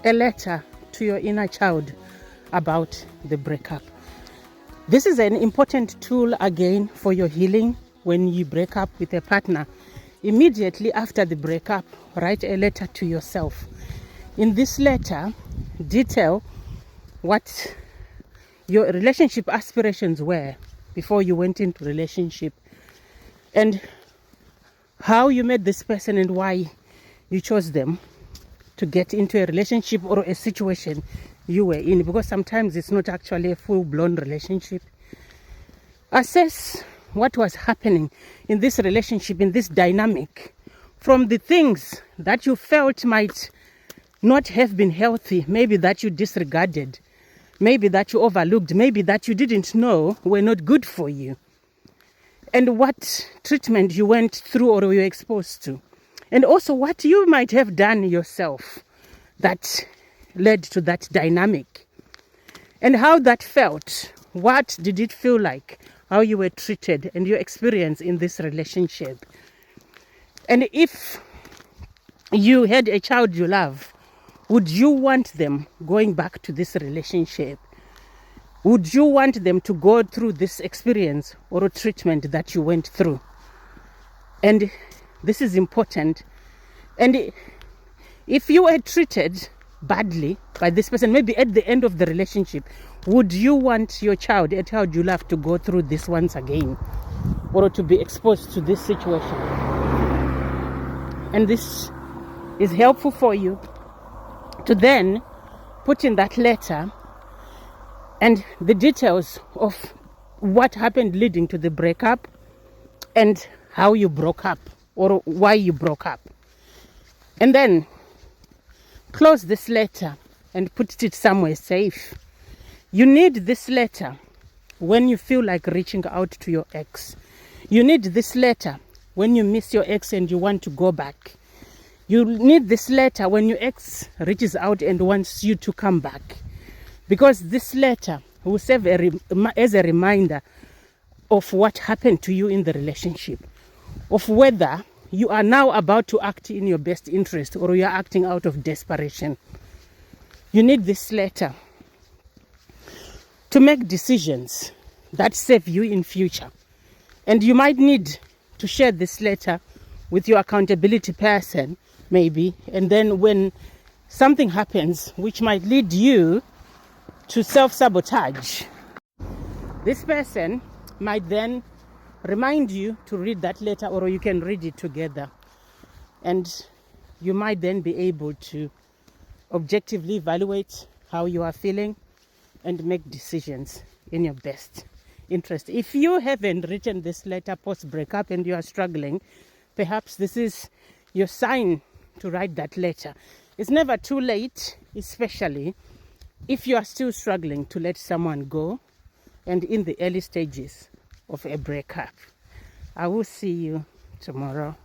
a letter to your inner child about the breakup. This is an important tool again for your healing when you break up with a partner. Immediately after the breakup, write a letter to yourself. In this letter, detail what your relationship aspirations were before you went into relationship, and how you met this person and why you chose them to get into a relationship or a situation you were in, because sometimes it's not actually a full-blown relationship. Assess what was happening in this relationship, in this dynamic, from the things that you felt might not have been healthy, maybe that you disregarded, maybe that you overlooked, maybe that you didn't know were not good for you, and what treatment you went through or were exposed to, and also what you might have done yourself that led to that dynamic, and how that felt. What did it feel like? How you were treated and your experience in this relationship. And if you had a child you love, would you want them going back to this relationship? Would you want them to go through this experience or treatment that you went through? And this is important. And if you were treated badly by this person, maybe at the end of the relationship, would you want your child, a child you love, to go through this once again, or to be exposed to this situation? And this is helpful for you to then put in that letter and the details of what happened leading to the breakup and how you broke up or why you broke up. And then close this letter and put it somewhere safe. You need this letter when you feel like reaching out to your ex. You need this letter when you miss your ex and you want to go back. You need this letter when your ex reaches out and wants you to come back. Because this letter will serve as a reminder of what happened to you in the relationship, of whether you are now about to act in your best interest or you are acting out of desperation. You need this letter to make decisions that save you in future. And you might need to share this letter with your accountability person, maybe, and then when something happens which might lead you to self-sabotage, this person might then remind you to read that letter, or you can read it together, and you might then be able to objectively evaluate how you are feeling and make decisions in your best interest. If you haven't written this letter post breakup and you are struggling, perhaps this is your sign to write that letter. It's never too late, especially if you are still struggling to let someone go and in the early stages of a breakup. I will see you tomorrow.